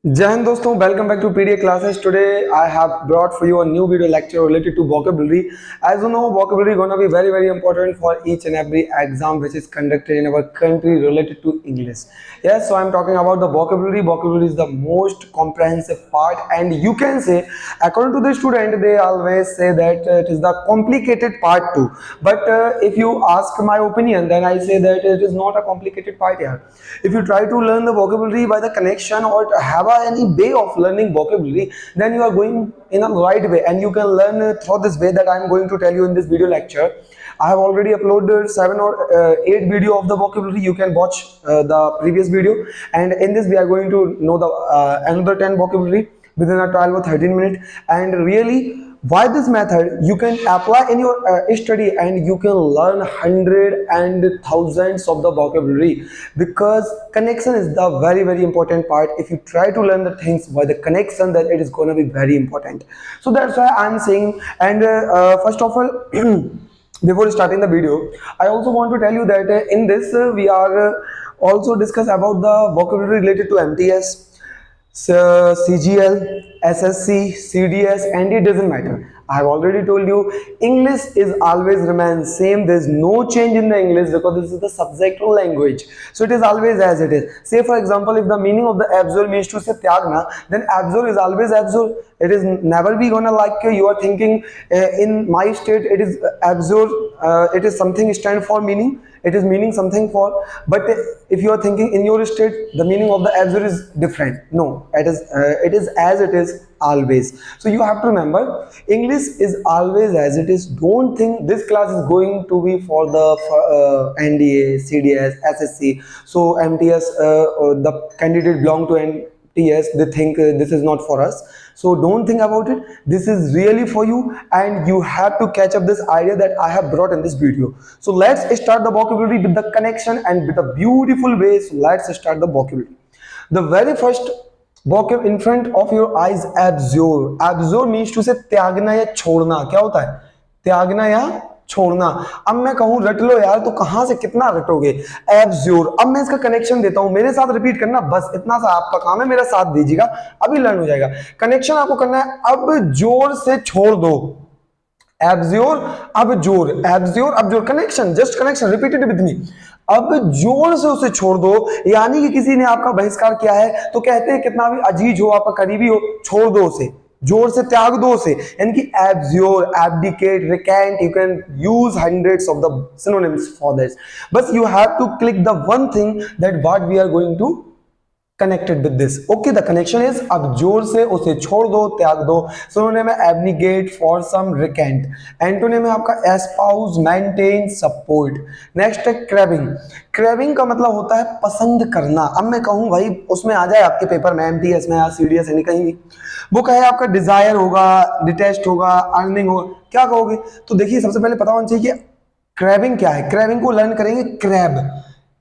जय हिंद दोस्तों, welcome back to PDA classes. Today I have brought for you a new video lecture related to vocabulary. As you know, vocabulary gonna be very important for each and every exam which is conducted in our country related to English. Yes, so I'm talking about the vocabulary. Vocabulary is the most comprehensive part, and you can say, according to the student, they always say that it is the complicated part too. But if you ask my opinion, then I say that it is not a complicated part here. If you try to learn the vocabulary by the connection or have any way of learning vocabulary, then you are going in a right way, and you can learn through this way that I am going to tell you in this video lecture. I have already uploaded 7 or 8 video of the vocabulary. You can watch the previous video, and in this we are going to know the another 10 vocabulary within a 12 or 13 minutes. And really, why this method you can apply in your study, and you can learn hundred and thousands of the vocabulary, because connection is the very important part. If you try to learn the things by the connection, then it is going to be very important. So that's why I'm saying. And first of all, before starting the video, I also want to tell you that in this we are also discuss about the vocabulary related to MTS, CGL, SSC, CDS, and it doesn't matter. I have already told you, English is always remains same. There is no change in the English because this is the subject or language. So it is always as it is. Say for example, if the meaning of the absorb means to say tyagna, then absorb is always absorb. It is never be gonna like you are thinking in my state it is absorb. It is something stand for meaning. It is meaning something for, but if you are thinking in your state the meaning of the absorb is different. No, it is as it is always. So you have to remember, English is always as it is. Don't think this class is going to be for the NDA, CDS, SSC. So MTS, the candidate belong to MTS, they think this is not for us. So don't think about it. This is really for you, and you have to catch up this idea that I have brought in this video. So let's start the vocabulary with the connection and with a beautiful way. So let's start the vocabulary. The very first vocab in front of your eyes, absorb. Absorb means to say त्यागना या छोड़ना. क्या होता है? त्यागना या छोड़ना. अब मैं कहूं रट लो यार, तो कहां से कितना रटोगे? एब्जॉर्ब. अब मैं इसका कनेक्शन देता हूं, मेरे साथ रिपीट करना, बस इतना सा आपका काम है, मेरा साथ दीजिएगा, अभी लर्न हो जाएगा. कनेक्शन आपको करना है, अब जोर से छोड़ दो. एब्जॉर्ब, अब जोर, एब्जॉर्ब, अब जोर. Connection, just connection, repeated with me. अब जोर से उसे छोड़ दो. यानी कि किसी ने आपका बहिष्कार किया है, तो कहते हैं कितना भी अजीज हो, आपका करीबी हो, छोड़ दो उसे, जोर से त्याग दो उसे. यानी कि absorb, abdicate, recant, you can use hundreds of the synonyms for this. बस you have to click the one thing that what we are going to connected with this. Okay, the connection is अब जोर से उसे छोड़ दो, त्याग दो. Synonym है abnegate, for some, recant. Antonym है आपका espouse, maintain, support. नेक्स्ट है craving. craving का मतलब होता है पसंद करना. अब मैं कहूं भाई, उसमें आ जाए आपके पेपर में, MTS में या CDS यानी कहीं भी, वो कहे आपका डिजायर होगा, डिटेस्ट होगा, अर्निंग होगा, क्या कहोगे? तो देखिए, सबसे पहले पता होना चाहिए कि क्रैबिंग क्या है. क्रैबिंग को लर्न करेंगे. क्रैब,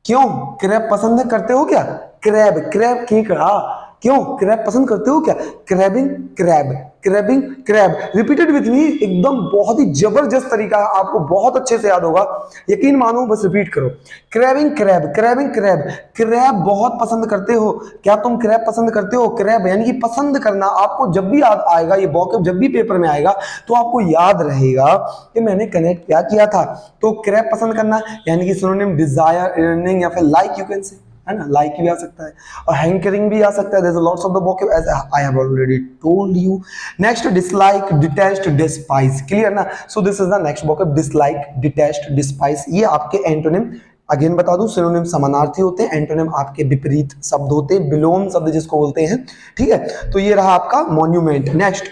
क्यों क्रैब पसंद है, करते हो क्या? क्रैब, क्रैब की कहा, क्यों क्रैब पसंद करते हो क्या? Crabbing, crab, crabbing, crab. Repeated with me, एकदम बहुत ही जबरदस्त तरीका है, आपको बहुत अच्छे से याद होगा, यकीन मानो, बस रिपीट करो. क्रैबिंग, क्रैब, क्रैबिंग, क्रैब. क्रैब बहुत पसंद करते हो क्या? तुम क्रैब पसंद करते हो? क्रैब यानी कि पसंद करना. आपको जब भी याद आएगा ये वोकैब, जब भी पेपर में आएगा, तो आपको याद रहेगा कि मैंने कनेक्ट क्या किया था. तो क्रैब पसंद करना, यानी कि सिनोनिम डिजायर, अर्निंग, या फिर लाइक, यू कैन से, है ना, लाइक भी आ सकता है, और हैंकरिंग भी आ सकता है. There is lots of the vocab as I have already told you. Next, dislike, detest, despise. Clear ना? So this is the next vocab, dislike, detest, despise. ये आपके एंटोनिम, अगेन बता दूं, सिनोनिम समानार्थी होते हैं, एंटोनिम आपके विपरीत शब्द होते हैं, विलोम शब्द जिसको बोलते हैं. ठीक है, तो ये रहा आपका मॉन्यूमेंट. नेक्स्ट,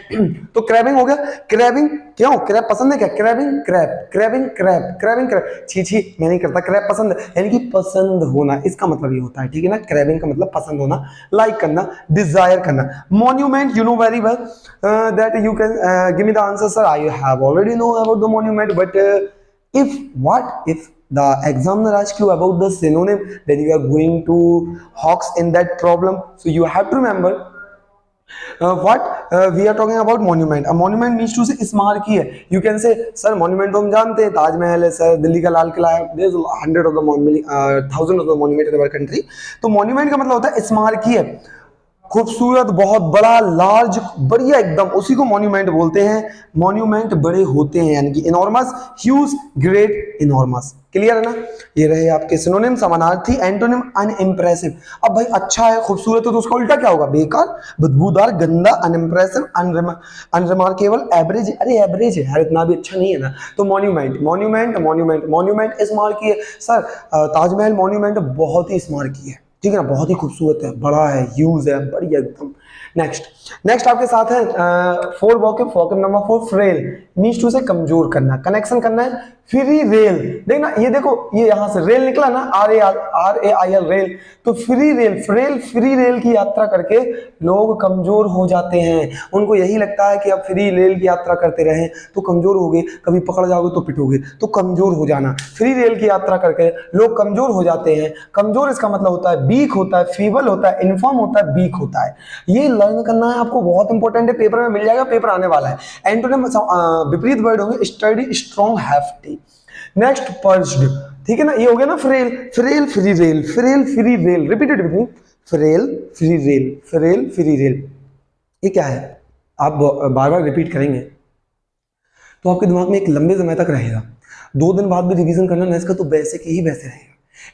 तो क्रैबिंग हो गया. क्रैबिंग, क्यों क्रैब पसंद है क्या? Crabbing, crab, crabbing, crab, crabbing, crab. छी छी, मैं नहीं करता. क्रैब पसंद है, यानी कि पसंद होना, इसका मतलब ये होता है. ठीक है ना? क्रैबिंग का मतलब पसंद होना, लाइक करना, डिजायर करना. Monument, you know very well that you can give me the answer. Sir, I have already know about the monument, but if the examiner asks you about the synonym, then you are going to hawks in that problem. So you have to remember we are talking about monument. A monument means to say स्मारकी है. You can say, sir, monument तो हम जानते हैं, ताजमहल है sir, Delhi का लाल किला है. There's hundred of the monument, thousand of the monument in our country. तो monument का मतलब होता है स्मारकी है. खूबसूरत, बहुत बड़ा, लार्ज, बढ़िया एकदम, उसी को मॉन्यूमेंट बोलते हैं। मॉन्यूमेंट बड़े होते हैं, यानी कि enormous, huge, great, enormous. Clear है ना? ये रहे आपके सिनोनिम, समानार्थी। Antonym unimpressive. अब भाई अच्छा है, खूबसूरत है, तो उसका उल्टा क्या होगा? बेकार, बदबूदार, गंदा, अनइम्प्रेसिव, अनरिमार्केबल, एवरेज। अरे एवरेज है यार, इतना भी अच्छा नहीं है ना। तो मॉन्यूमेंट, मॉन्यूमेंट, मॉन्यूमेंट, मॉन्यूमेंट स्मारक की है सर। ताजमहल मॉन्यूमेंट बहुत ही स्मारक की है, ठीक है ना, बहुत ही खूबसूरत है, बड़ा है, ह्यूज है, बढ़िया एकदम। नेक्स्ट, नेक्स्ट आपके साथ है four vocab. Vocab number 4, frail, means to से कमजोर करना, कनेक्शन करना है। फ्री रेल, देखना ये देखो, ये यहां से रेल निकला ना, RAIL, रेल। तो free rail, frail, free rail की यात्रा करके लोग कमजोर हो जाते हैं। उनको यही लगता है कि अब फ्री रेल की यात्रा करते रहें तो कमजोर होगे, कभी पकड़ जाओगे तो पिटोगे, तो कमजोर हो जाना। फ्री रेल की यात्रा करके लोग कमजोर हो जाते हैं। कमजोर इसका मतलब होता है वीक होता है, फीबल होता है, इन्फॉर्म होता है, वीक होता है। ये लर्न करना है आपको, बहुत इंपॉर्टेंट है, पेपर में मिल जाएगा, पेपर आने वाला है। एंटोनिम विपरीत वर्ड होंगे, sturdy, strong, hefty. Next, purged, ठीक है ना, ये हो गया ना frail, frail, free rail, frail, free rail, repeated with me, frail, free rail, frail, free rail. ये क्या है? आप बार बार रिपीट करेंगे तो आपके दिमाग में एक लंबे समय तक रहेगा। 2 दिन बाद भी रिवीजन करना ना इसका, तो वैसे के ही वैसे रहेगा।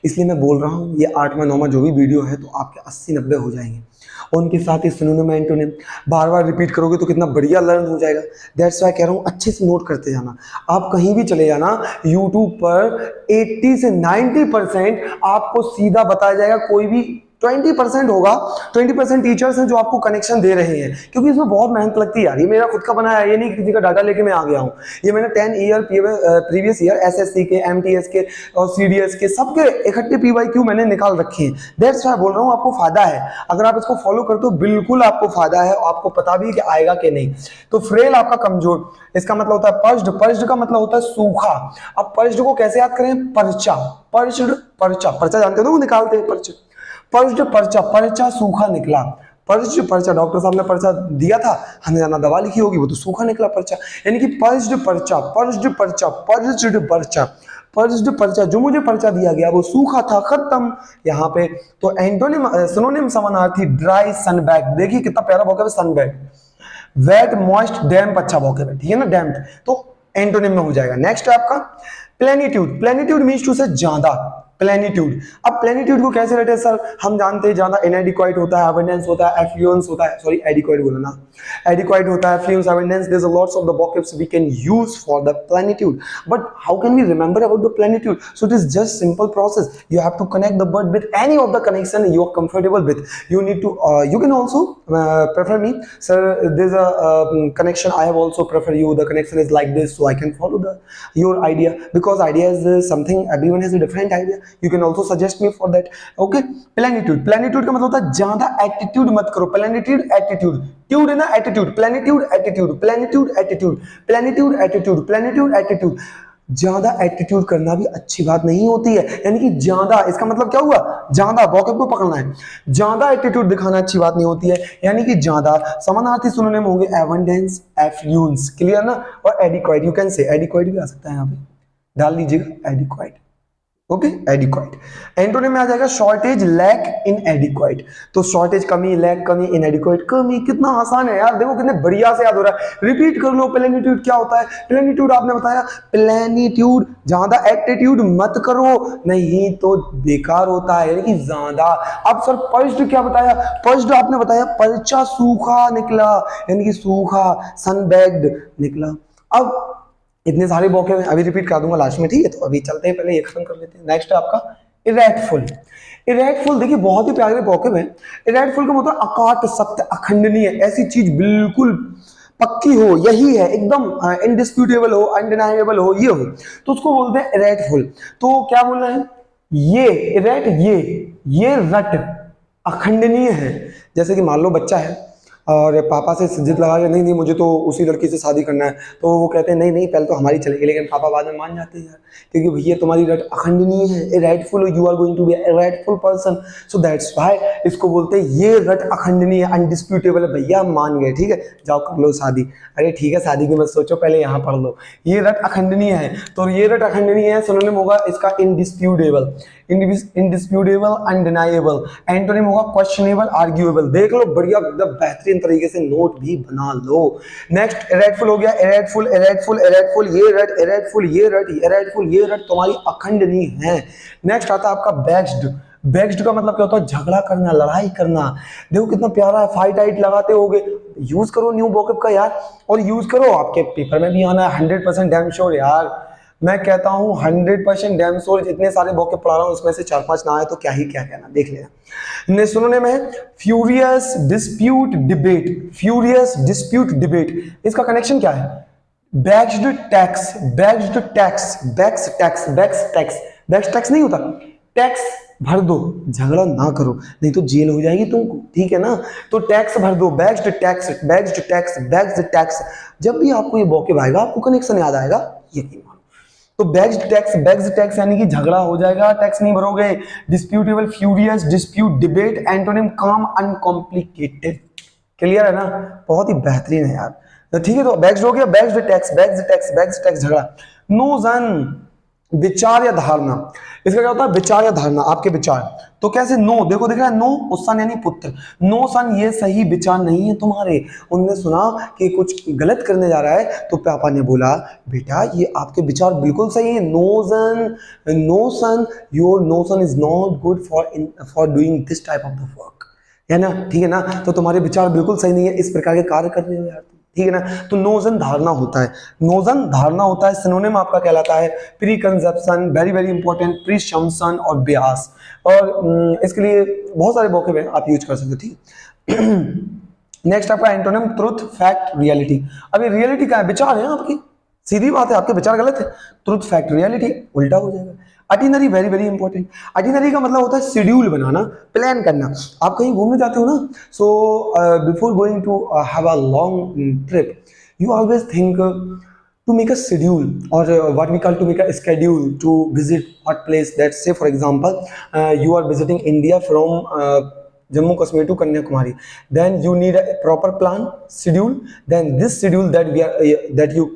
इसलिए मैं बोल रहा हूँ, ये 8वां 9वां जो भी वीडियो है तो आपके 80-90 हो जाएंगे। और उनके साथ ही सिनोनिम एंटोनिम बार बार रिपीट करोगे तो कितना बढ़िया लर्न हो जाएगा। दैट्स व्हाई कह रहा हूँ, अच्छे से नोट करते जाना। आप कहीं भी चले जाना, यूट्यूब पर 80 से 90% आपको सीधा बताया जाएगा। कोई भी 20% होगा, 20% टीचर्स हैं जो आपको कनेक्शन दे रहे हैं, क्योंकि इसमें बहुत मेहनत लगती है यार। ये मेरा खुद का बनाया है, ये नहीं किसी का डाटा लेके मैं आ गया हूँ। ये मैंने 10 ईयर प्रीवियस ईयर एसएससी के, एमटीएस के और सीडीएस के सबके इकट्ठे पीवाईक्यू मैंने निकाल रखे हैं। दैट्स व्हाई बोल रहा हूँ, आपको फायदा है। अगर आप इसको फॉलो करते हो बिल्कुल आपको फायदा है, आपको पता भी कि आएगा कि नहीं। तो फ्रेल आपका कमजोर, इसका मतलब होता है पर्ज्ड, पर्ज्ड का मतलब होता है सूखा। अब पर्ज्ड को कैसे याद करें? पर्चा, पर्ज्ड, पर्चा, पर्चा जानते हो ना, वो निकालते हैं पर्चा। पर्ज्ड, पर्चा, पर्चा सूखा निकला। पर्ज्ड, पर्चा, डॉक्टर साहब ने पर्चा दिया था, हमने जाना दवा लिखी होगी, वो तो सूखा निकला पर्चा। यानी कि पर्ज्ड पर्चा, पर्ज्ड पर्चा, पर्ज्ड पर्चा, पर्ज्ड पर्चा, जो मुझे पर्चा दिया गया वो सूखा था, खत्म। यहाँ पे तो एंटोनिम, सिनोनिम, समानार्थी, ड्राई, सनबैक। देखिए कितना प्यारा वोकैब है, सनबैक। वेट, मॉइस्ट, डैम्प, अच्छा वोकैब है, ठीक है ना, डैम्प। तो एंटोनिम में हो जाएगा। नेक्स्ट है आपका प्लेनिट्यूड। प्लेनिट्यूड मीन्स टू से ज्यादा, प्लेनिट्यूड। अब प्लेनिट्यूड को कैसे रटे सर? हम जानते हैं ज्यादा इनएडिक्वाइट होता है, अबंडेंस होता है, एफ्लुएंस होता है, सॉरी एडिक्वाइट बोला ना, एडिक्वाइट होता है, affluence, abundance, there is a lots of the vocabs we can use for the plenitude. But how can we remember about the plenitude? So it is just simple process. You have to connect the word with any of the connection you are comfortable with. You need to you can also prefer me, sir, there's a connection I have also prefer you, the connection is like this, so I can follow the your idea, because idea is something, everyone has a different idea. You can also suggest me for that. Okay, plenitude, plenitude का मतलब होता है ज्यादा attitude मत करो। plenitude, attitude, ट्यूड है ना, attitude, plenitude, attitude, plenitude, attitude, plenitude, attitude, plenitude, attitude. ज्यादा एटीट्यूड करना भी अच्छी बात नहीं होती है, यानी कि ज्यादा, इसका मतलब क्या हुआ? ज्यादा, वोकैब को पकड़ना है। ज्यादा एटीट्यूड दिखाना अच्छी बात नहीं होती है, यानी कि ज्यादा। समानार्थी सिनोनिम होंगे एबंडेंस, एफ्लुएंस, क्लियर ना, और एडिक्वाइट। यू कैन से एडिक्वाइट भी आ सकता है, यहाँ पे डाल लीजिएगा एडिक्वाइट। ओके, एडिक्वाइट। एंटोनिम में आ जाएगा शॉर्टेज, लैक, इनएडिक्वाइट। तो शॉर्टेज कमी, लैक कमी, इनएडिक्वाइट कमी। कितना आसान है यार, देखो कितने बढ़िया से याद हो रहा है। रिपीट कर लो, प्लेनिट्यूड क्या होता है? प्लेनिट्यूड आपने बताया, प्लेनिट्यूड, ज्यादा एटीट्यूड मत करो, नहीं तो बेकार होता है, यानी कि ज्यादा। अब सर पर्ज्ड क्या बताया? पर्ज्ड आपने बताया पर्चा सूखा निकला, यानी कि सूखा, सनबैग्ड निकला। अब इतने सारे वोकैब हैं, अभी रिपीट कर दूंगा लास्ट में, ठीक है? तो अभी चलते हैं, पहले ये खत्म कर लेते हैं। नेक्स्ट है आपका इरेटफुल। इरेटफुल देखिए बहुत ही प्यारे वोकैब है। इरेटफुल का मतलब अकाट, सत्य, अखंडनीय, ऐसी चीज बिल्कुल पक्की हो, यही है, एकदम इंडिस्प्यूटेबल हो, अनडिनाइएबल हो, ये हो, तो उसको बोलते हैं इरेटफुल। तो क्या बोल रहे हैं? ये इरेट, ये रट अखंडनीय है। जैसे कि मान लो बच्चा है, और पापा से जिद लगा के नहीं नहीं मुझे तो उसी लड़की से शादी करना है, तो वो कहते हैं नहीं नहीं पहले तो हमारी चलेगी, लेकिन पापा बाद में मान जाते हैं यार, क्योंकि भैया तुम्हारी रट अखंडनीय है, a rightful, you are going to be a rightful person, so that's why इसको बोलते हैं ये रट अखंडनीय है, अनडिस्प्यूटेबल है। भैया मान गए, ठीक है जाओ कर लो शादी। अरे ठीक है शादी की मत सोचो, पहले यहाँ पढ़ लो। ये रट अखंडनीय है, तो ये रट अखंडनीय है सिनोनिम होगा इसका इंडिस्प्यूटेबल, इंडिस्प्यूटेबल, अनडिनाइएबल। एंटोनिम होगा क्वेश्चनेबल, आर्ग्यूएबल। देख लो बढ़िया एकदम बेहतरीन तरीके से नोट भी बना लो। नेक्स्ट इरेटफुल हो गया, इरेटफुल, इरेटफुल, इरेटफुल, ये रट, इरेटफुल, ये रट, इरेटफुल, ये रट तुम्हारी अखंडनीय है। नेक्स्ट आता है आपका बेक्स्ड। बेक्स्ड का मतलब क्या होता है? झगड़ा करना, लड़ाई करना। देखो कितना प्यारा है, फाइट आइट लगाते होगे, यूज करो न्यू वोकैब का यार, और यूज करो, आपके पेपर में भी आना है 100% डैम श्योर यार। मैं कहता हूँ 100% डैम श्योर, जितने सारे वोकैब पढ़ा रहा हूँ उसमें से 4-5 ना आए तो क्या ही क्या कहना, देख लेना। सुनने में furious dispute debate, furious dispute debate, इसका कनेक्शन क्या है? Backed tax, backed tax, backs tax, backs tax, backs tax नहीं होता, टैक्स भर दो, झगड़ा ना करो नहीं तो जेल हो जाएगी तुमको, ठीक है ना। तो टैक्स भर दो, बैक्स्ड tax, backed tax, backed tax. जब भी आपको ये वोकैब आएगा आपको कनेक्शन याद आएगा, यकीन मानो। तो बैक्स्ड टैक्स, बैक्स्ड टैक्स यानी कि झगड़ा हो जाएगा, टैक्स नहीं भरोगे। Disputable, furious, dispute, debate, antonym काम, अनकॉम्प्लिकेटेड। क्लियर है ना? बहुत ही बेहतरीन है यार। तो ठीक है, तो बैक्स्ड हो गया, बैक्स्ड tax, backed tax, backed tax, झगड़ा। नोजन, विचार या धारणा, इसका क्या होता है? विचार या धारणा, आपके विचार। तो कैसे? नो, देखो दिख रहा है नो, उसन यानी पुत्र, नो सन ये सही विचार नहीं है तुम्हारे। उनने सुना कि कुछ गलत करने जा रहा है तो पापा ने बोला बेटा ये आपके विचार बिल्कुल सही है, no son your notion is not good for doing this type of the work, है ना, ठीक है ना। तो तुम्हारे विचार बिल्कुल सही नहीं है इस प्रकार के कार्य करने में यार, ठीक है ना। तो नोजन धारणा होता है, नोजन धारणा होता है। सिनोनिम आपका कहलाता है preconception, very very important, presumption और ब्यास। और इसके लिए बहुत सारे वोकैब हैं, आप यूज कर सकते हो, ठीक। नेक्स्ट आपका एंटोनिम ट्रुथ, फैक्ट, रियलिटी। अभी रियलिटी क्या है? विचार है आपकी, सीधी बात है, आपके विचार गलत है, ट्रुथ फैक्ट रियलिटी उल्टा हो जाएगा। अटिनरी, वेरी वेरी इंपॉर्टेंट। अटिनरी का मतलब होता है शेड्यूल बनाना, प्लान करना। आप कहीं घूमने जाते हो ना, so before going to have a long trip you always think to make a schedule, or what we call to make a schedule to visit what place. Let's say for example you are visiting India from Jammu Kashmir to Kanyakumari, then you need a proper plan, schedule. Then this schedule that that you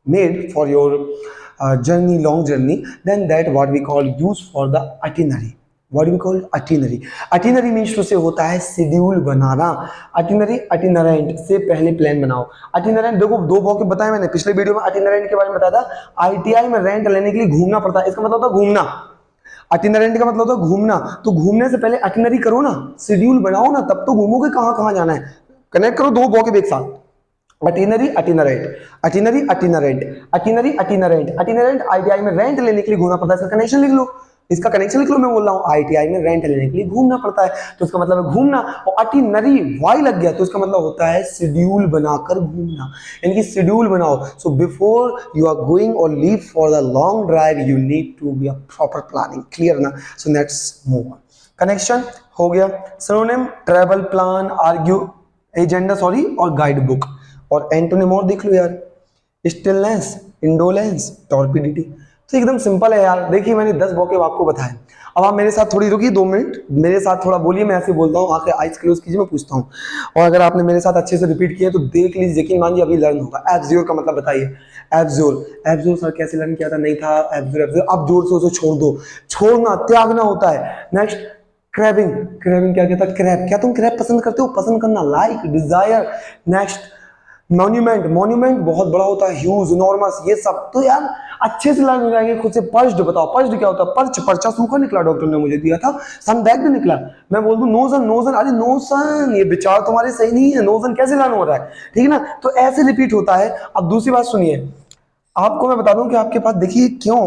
made for your journey, long journey, then that what we call use for the itinerary. What do we call itinerary? Itinerary means to से होता है schedule बनाना। itinerary, itinerant से पहले plan बनाओ। itinerant देखो दो vocab बताए मैंने पिछले वीडियो में, itinerant के बारे में बताया था। ITI में रेंट लेने के लिए घूमना पड़ता है, इसका मतलब होता है घूमना। itinerant का मतलब होता है घूमना, तो घूमने से पहले itinerary करो ना, शेड्यूल बनाओ ना, तब तो घूमोगे कहाँ कहाँ जाना है। कनेक्ट करो दो वोकैब एक साथ, अटिनरी, अटिनरेंट, अटिनरी, अटिनरेंट, अटिनरी, अटिनरेंट, अटिनरेंट। ITI में रेंट लेने के लिए घूमना पड़ता है, इसका कनेक्शन लिख लो, इसका कनेक्शन लिख लो। मैं बोल रहा हूँ ITI में रेंट लेने के लिए घूमना पड़ता है, तो इसका मतलब है घूमना। और अटिनरी वाई लग गया तो इसका मतलब होता है शेड्यूल बनाकर घूमना, यानी कि शेड्यूल बनाओ। So before you are going और leave for the long drive you need to be a proper planning, clear ना। So let's move on. Connection हो गया। Synonym travel plan, argue agenda, sorry, और गाइड बुक। और antonym और देख लो यार, stillness, indolence, टॉर्पिडिटी। तो एकदम सिंपल है यार। देखिए मैंने 10 वोकैब आपको बताए, अब आप मेरे साथ थोड़ी रुकिए 2 मिनट, मेरे साथ थोड़ा बोलिए, मैं ऐसे बोलता हूँ, आंखें आइज क्लोज कीजिए, मैं पूछता हूँ। और अगर आपने मेरे साथ अच्छे से रिपीट किया तो देख लीजिए, यकीन मानिए अभी लर्न होगा। एब्ज्योर का मतलब बताइए। एब्ज्योर, एब्ज्योर सर कैसे लर्न किया था? नहीं था एब्ज्योर, एब्ज्योर। अब जोर से उसे छोड़ दो, छोड़ना, त्यागना होता है। नेक्स्ट क्रैबिंग, क्रैबिंग क्या कहता है? क्रैब, क्या तुम क्रैब पसंद करते हो? पसंद करना, like, desire. Next monument, monument बहुत बड़ा होता है, ह्यूज, इनॉर्मस, ये सब तो यार अच्छे से लर्न हो जाएंगे खुद से। पर्च्ड बताओ, पर्च्ड क्या होता है? पर्च, पर्चा सूखा निकला, डॉक्टर ने मुझे दिया था, सनबैग्ड निकला। मैं बोल दूं नोजन, नोजन, अरे नोसन, ये विचार तुम्हारे सही नहीं है, नोजन कैसे लर्न हो रहा है, ठीक है ना। तो ऐसे रिपीट होता है। अब दूसरी बात सुनिए, आपको मैं बता दूं कि आपके पास, देखिए क्यों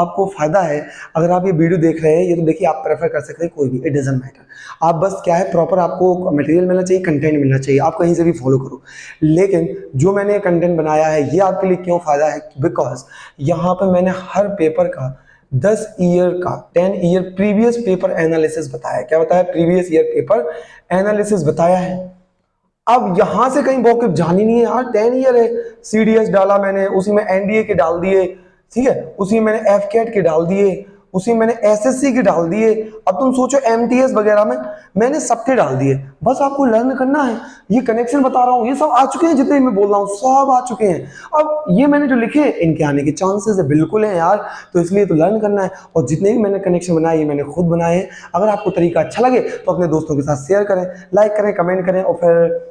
आपको फायदा है अगर आप ये वीडियो देख रहे हैं, ये तो देखिए आप प्रेफर कर सकते हैं कोई भी, इट डजंट मैटर। आप बस क्या है, प्रॉपर आपको मटेरियल मिलना चाहिए, कंटेंट मिलना चाहिए, आप कहीं से भी फॉलो करो। लेकिन जो मैंने कंटेंट बनाया है ये आपके लिए क्यों फायदा है? बिकॉज यहाँ पे मैंने हर पेपर का 10 ईयर का, 10 ईयर प्रीवियस पेपर एनालिसिस बताया। क्या बताया? प्रीवियस ईयर पेपर एनालिसिस बताया है। अब यहां से कहीं वॉकिफ जानी नहीं है यार, 10 ईयर है। सीडीएस डाला मैंने, उसी में एनडीए के डाल दिए, ठीक है, उसी में मैंने एफ कैट के डाल दिए, उसी में मैंने एसएससी के डाल दिए। अब तुम सोचो एमटीएस वगैरह में मैंने सबके डाल दिए। बस आपको लर्न करना है। ये कनेक्शन बता रहा हूँ, ये सब आ चुके हैं, जितने मैं बोल रहा हूँ सब आ चुके हैं। अब ये मैंने जो लिखे इनके आने के चांसेस है बिल्कुल है यार, तो इसलिए तो लर्न करना है। और जितने भी मैंने कनेक्शन बनाए ये मैंने खुद बनाए हैं। अगर आपको तरीका अच्छा लगे तो अपने दोस्तों के साथ शेयर करें, लाइक करें, कमेंट करें, और फिर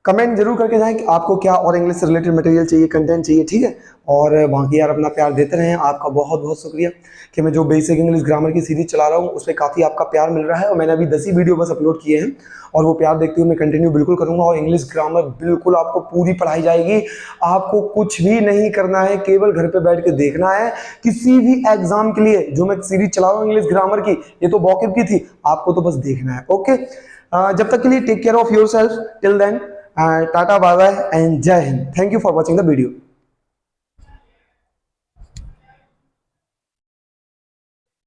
कमेंट जरूर करके जाएं कि आपको क्या और इंग्लिश से रिलेटेड मटेरियल चाहिए, कंटेंट चाहिए, ठीक है। और बाकी यार अपना प्यार देते रहें। आपका बहुत बहुत शुक्रिया कि मैं जो बेसिक इंग्लिश ग्रामर की सीरीज चला रहा हूँ उस पर काफ़ी आपका प्यार मिल रहा है। और मैंने अभी 10 ही वीडियो बस अपलोड किए हैं, और वो प्यार देखते हुए मैं कंटिन्यू बिल्कुल करूँगा। और इंग्लिश ग्रामर बिल्कुल आपको पूरी पढ़ाई जाएगी। आपको कुछ भी नहीं करना है, केवल घर पे बैठ के देखना है। किसी भी एग्जाम के लिए जो मैं सीरीज चला रहा हूँ इंग्लिश ग्रामर की, ये तो वॉकिफ की थी, आपको तो बस देखना है। ओके, जब तक के लिए take care of yourself, till then, Tata, bye bye, and Jai Hind. Thank you for watching the video.